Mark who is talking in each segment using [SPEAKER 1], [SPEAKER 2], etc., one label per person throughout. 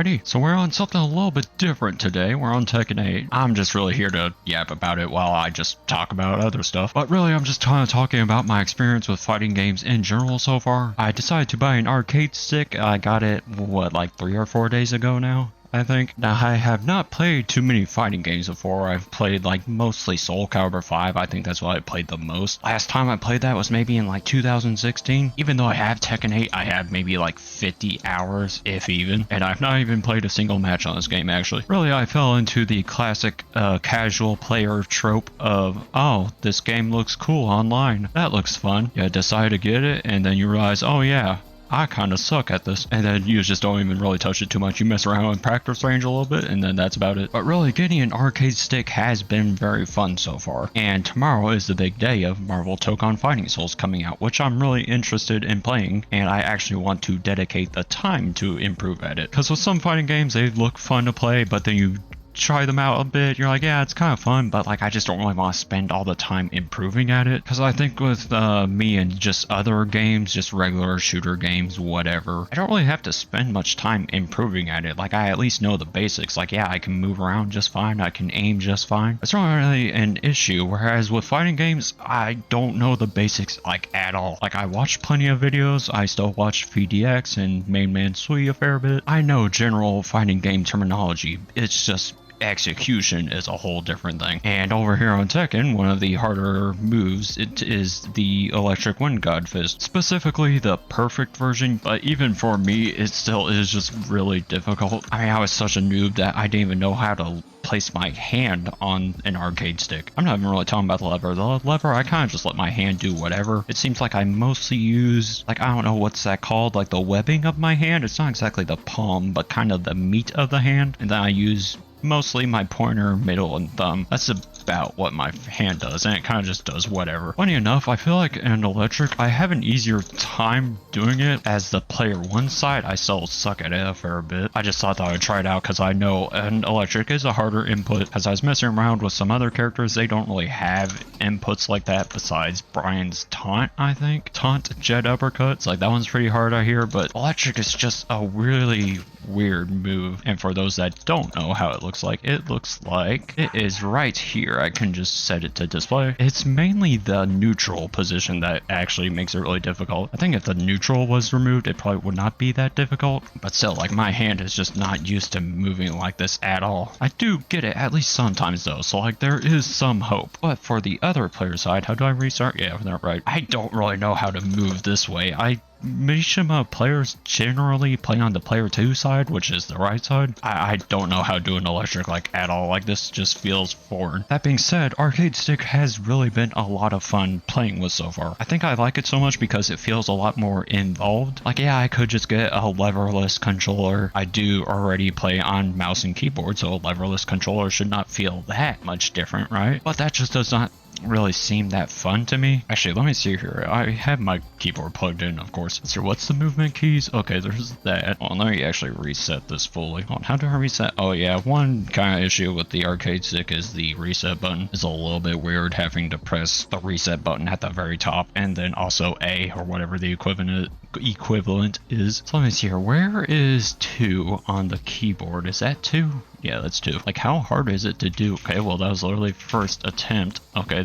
[SPEAKER 1] Alrighty, so we're on something a little bit different today. We're on Tekken 8. I'm just really here to yap about it while I just talk about other stuff. But really, I'm just kind of talking about my experience with fighting games in general so far. I decided to buy an arcade stick. I got it, like 3 or 4 days ago now, I think. Now, I have not played too many fighting games before. I've played like mostly Soul Calibur 5. I think that's what I played the most. Last time I played that was maybe in like 2016. Even though I have Tekken 8, I have maybe like 50 hours, if even. And I've not even played a single match on this game, actually. Really, I fell into the classic casual player trope of, oh, this game looks cool online. That looks fun. You decide to get it, and then you realize, oh yeah, I kind of suck at this, and then you just don't even really touch it too much. You mess around in practice range a little bit, and then that's about it. But really, getting an arcade stick has been very fun so far, and tomorrow is the big day of Marvel Dokkan Fighting Souls coming out, which I'm really interested in playing, and I actually want to dedicate the time to improve at it. Because with some fighting games, they look fun to play, but then you try them out a bit, you're like, yeah, it's kind of fun, but like I just don't really want to spend all the time improving at it. Because I think with me and just other games, just regular shooter games, whatever, I don't really have to spend much time improving at it. Like I at least know the basics. Like, yeah, I can move around just fine, I can aim just fine. It's not really an issue. Whereas with fighting games, I don't know the basics like at all. Like I watch plenty of videos, I still watch VDX and Main Man Sui a fair bit. I know general fighting game terminology. It's just execution is a whole different thing. And over here on Tekken, one of the harder moves it is the electric wind god fist, specifically the perfect version. But even for me, it still is just really difficult. I mean, I was such a noob that I didn't even know how to place my hand on an arcade stick. I'm not even really talking about the lever. The lever, I kind of just let my hand do whatever. It seems like I mostly use, like, I don't know what's that called, like the webbing of my hand. It's not exactly the palm, but kind of the meat of the hand. And then I use mostly my pointer, middle, and thumb. That's about what my hand does, and it kind of just does whatever. Funny enough, I feel like in electric, I have an easier time doing it. As the player one side, I still suck at it a fair bit. I just thought that I would try it out because I know an electric is a harder input. As I was messing around with some other characters, they don't really have inputs like that besides Brian's taunt, I think. Taunt jet uppercut. It's like that one's pretty hard, I hear, but electric is just a really weird move. And for those that don't know how it looks like it is right here. I can just set it to display. It's mainly the neutral position that actually makes it really difficult. I think if the neutral was removed, it probably would not be that difficult, but still, like, my hand is just not used to moving like this at all. I do get it at least sometimes though, so like there is some hope. But for the other player side, how do I restart? Yeah, that's right. I don't really know how to move this way. Mishima players generally play on the player 2 side, which is the right side. I don't know how to do an electric like at all. Like this just feels foreign. That being said, arcade stick has really been a lot of fun playing with so far. I think I like it so much because it feels a lot more involved. Like, yeah, I could just get a leverless controller. I do already play on mouse and keyboard, so a leverless controller should not feel that much different, right? But that just does not really seem that fun to me. Actually, let me see here. I have my keyboard plugged in, of course. So what's the movement keys? Okay, there's that. Well, let me actually reset this fully. How do I reset? Oh yeah, one kind of issue with the arcade stick is the reset button is a little bit weird, having to press the reset button at the very top and then also A or whatever the equivalent is. So let me see here. Where is 2 on the keyboard? Is that 2? Yeah, that's 2. Like, how hard is it to do? Okay, well, that was literally first attempt. Okay,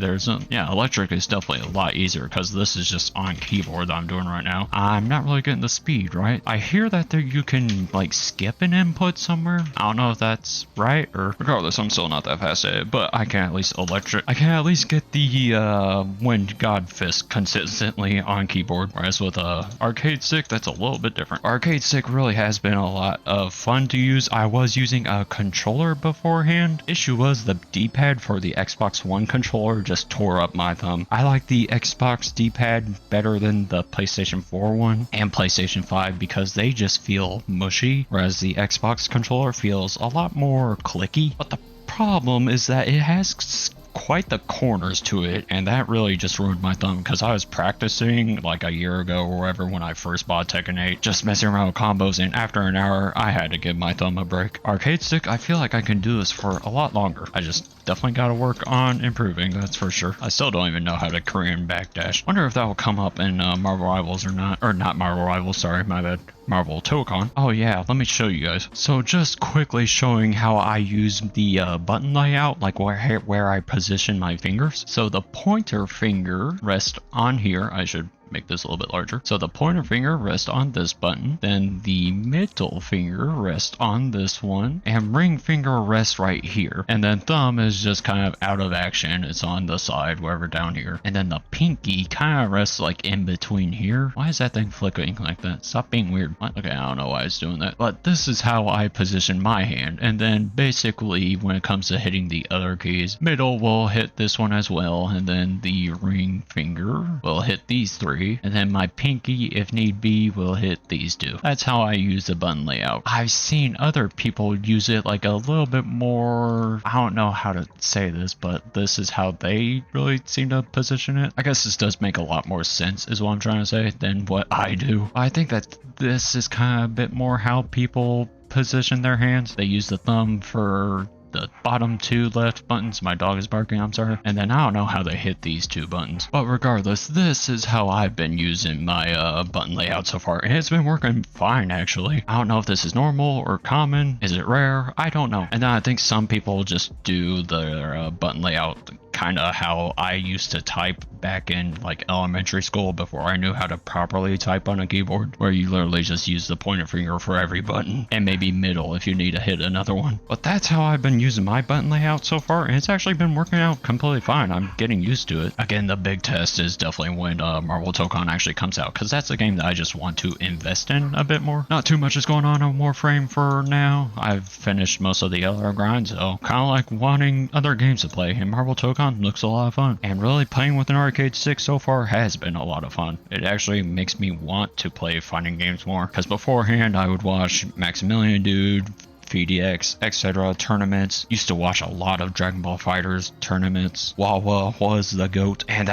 [SPEAKER 1] yeah, electric is definitely a lot easier because this is just on keyboard that I'm doing right now. I'm not really getting the speed, right? I hear that you can, like, skip an input somewhere. I don't know if that's right, or regardless, I'm still not that fast at it, but I can at least get the wind god fist consistently on keyboard, whereas with arcade stick, that's a little bit different. Arcade stick really has been a lot of fun to use. I was using a controller beforehand. Issue was the D-pad for the Xbox One controller just tore up my thumb. I like the Xbox D-pad better than the PlayStation 4 one and PlayStation 5 because they just feel mushy, whereas the Xbox controller feels a lot more clicky. But the problem is that it has quite the corners to it, and that really just ruined my thumb because I was practicing like a year ago or whatever when I first bought Tekken 8, just messing around with combos, and after an hour I had to give my thumb a break. Arcade stick, I feel like I can do this for a lot longer. I just definitely got to work on improving, that's for sure. I still don't even know how to Korean backdash. Wonder if that will come up in Marvel Rivals or not. Or not Marvel Rivals, sorry, my bad. Marvel Tokon. Oh yeah, let me show you guys. So just quickly showing how I use the button layout, like where I position my fingers. So the pointer finger rests on here. I should make this a little bit larger. So the pointer finger rests on this button, then the middle finger rests on this one, and ring finger rests right here. And then thumb is just kind of out of action. It's on the side, wherever down here. And then the pinky kind of rests like in between here. Why is that thing flickering like that? Stop being weird. What? Okay, I don't know why it's doing that. But this is how I position my hand. And then basically when it comes to hitting the other keys, middle will hit this one as well. And then the ring finger will hit these three. And then my pinky, if need be, will hit these two. That's how I use the button layout. I've seen other people use it like a little bit more, I don't know how to say this, but this is how they really seem to position it. I guess this does make a lot more sense is what I'm trying to say than what I do. I think that this is kind of a bit more how people position their hands. They use the thumb for the bottom two left buttons. My dog is barking, I'm sorry. And then I don't know how they hit these two buttons. But regardless, this is how I've been using my button layout so far. And it's been working fine, actually. I don't know if this is normal or common. Is it rare? I don't know. And then I think some people just do their button layout kind of how I used to type back in like elementary school before I knew how to properly type on a keyboard, where you literally just use the pointer finger for every button and maybe middle if you need to hit another one. But that's how I've been using my button layout so far, and it's actually been working out completely fine. I'm getting used to it. Again, the big test is definitely when Marvel Tokon actually comes out, because that's a game that I just want to invest in a bit more. Not too much is going on Warframe for now. I've finished most of the other grinds, so kind of like wanting other games to play, and Marvel Tokon looks a lot of fun. And really playing with an arcade stick so far has been a lot of fun. It actually makes me want to play fighting games more, because beforehand I would watch Maximilian Dood, VDX, etc. tournaments. Used to watch a lot of Dragon Ball FighterZ tournaments. Wawa was the GOAT, and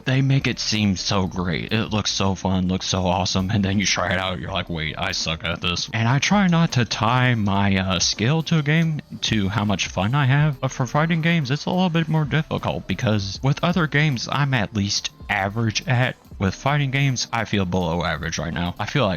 [SPEAKER 1] they make it seem so great. It looks so fun, looks so awesome, and then you try it out, you're like, wait, I suck at this. And I try not to tie my skill to a game to how much fun I have, but for fighting games, it's a little bit more difficult, because with other games, I'm at least average at. With fighting games, I feel below average right now. I feel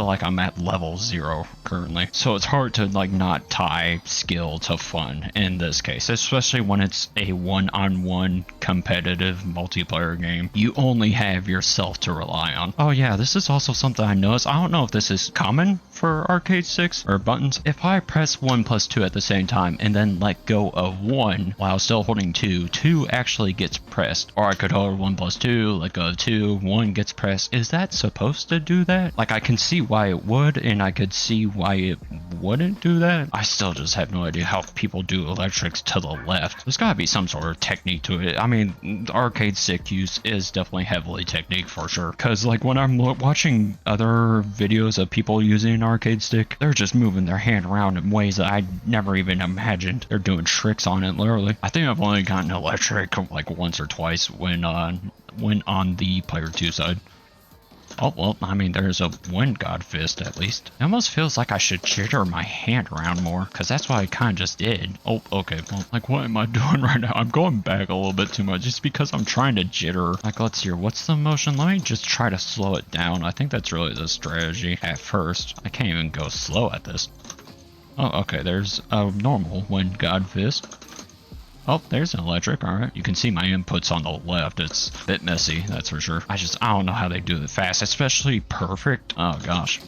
[SPEAKER 1] like I'm at level 0 currently. So it's hard to like not tie skill to fun in this case, especially when it's a one-on-one competitive multiplayer game. You only have yourself to rely on. Oh yeah, this is also something I noticed. I don't know if this is common for arcade sticks or buttons. If I press 1 plus 2 at the same time and then let go of 1 while still holding 2, 2 actually gets pressed. Or I could hold 1 plus 2, let go of 2, 1 gets pressed. Is that supposed to do that? Like, I can see why it would, and I could see why it wouldn't do that. I still just have no idea how people do electrics to the left. There's gotta be some sort of technique to it. I mean, arcade stick use is definitely heavily technique for sure. Because like when I'm watching other videos of people using an arcade stick, they're just moving their hand around in ways that I never even imagined. They're doing tricks on it, literally. I think I've only gotten electric like once or twice when on the player 2 side. Oh, well, I mean, there's a Wind God Fist, at least. It almost feels like I should jitter my hand around more, because that's what I kind of just did. Oh, okay, well, like, what am I doing right now? I'm going back a little bit too much, just because I'm trying to jitter. Like, let's see, what's the motion? Let me just try to slow it down. I think that's really the strategy at first. I can't even go slow at this. Oh, okay, there's a normal Wind God Fist. Oh, there's an electric, alright. You can see my inputs on the left. It's a bit messy, that's for sure. I don't know how they do it fast, especially perfect. Oh, gosh.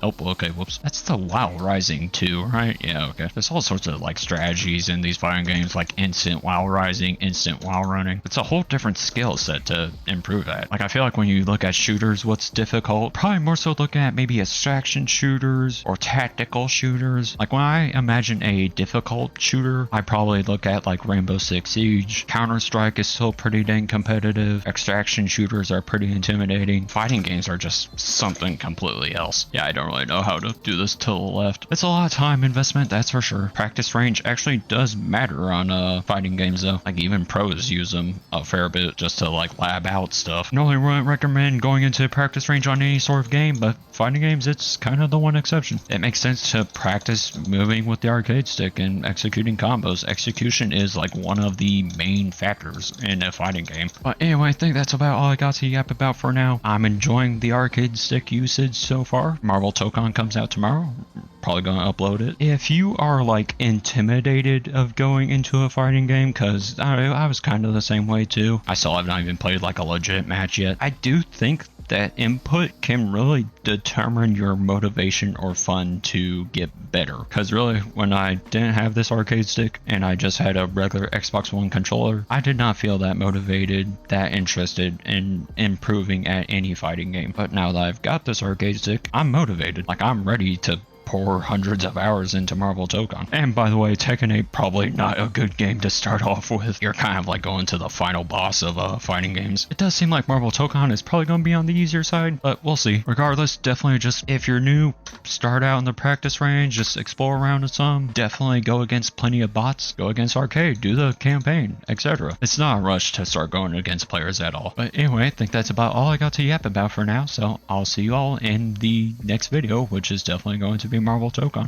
[SPEAKER 1] Oh, okay, whoops. That's the WoW Rising too, right? Yeah, okay. There's all sorts of like strategies in these fighting games, like instant WoW Rising, instant WoW Running. It's a whole different skill set to improve that. Like, I feel like when you look at shooters, what's difficult, probably more so looking at maybe extraction shooters or tactical shooters. Like, when I imagine a difficult shooter, I probably look at like Rainbow Six Siege. Counter-Strike is still pretty dang competitive. Extraction shooters are pretty intimidating. Fighting games are just something completely else. Yeah, I don't really know how to do this to the left. It's a lot of time investment, that's for sure. Practice range actually does matter on fighting games though. Like even pros use them a fair bit just to like lab out stuff. Normally wouldn't recommend going into practice range on any sort of game, but fighting games, it's kind of the one exception. It makes sense to practice moving with the arcade stick and executing combos. Execution is like one of the main factors in a fighting game. But anyway, I think that's about all I got to yap about for now. I'm enjoying the arcade stick usage so far. Marvel Tokon comes out tomorrow. Probably gonna upload it. If you are like intimidated of going into a fighting game, because I was kind of the same way too. I still have not even played like a legit match yet. I do think that input can really determine your motivation or fun to get better. Because really, when I didn't have this arcade stick and I just had a regular Xbox One controller, I did not feel that motivated, that interested in improving at any fighting game. But now that I've got this arcade stick, I'm motivated. Like, I'm ready to pour hundreds of hours into Marvel Tokon. And by the way, Tekken 8 probably not a good game to start off with. You're kind of like going to the final boss of fighting games. It does seem like Marvel Tokon is probably going to be on the easier side, but we'll see. Regardless, definitely just, if you're new, start out in the practice range, just explore around with some. Definitely go against plenty of bots, go against arcade, do the campaign, etc. It's not a rush to start going against players at all. But anyway, I think that's about all I got to yap about for now, so I'll see you all in the next video, which is definitely going to be Marvel Tokon.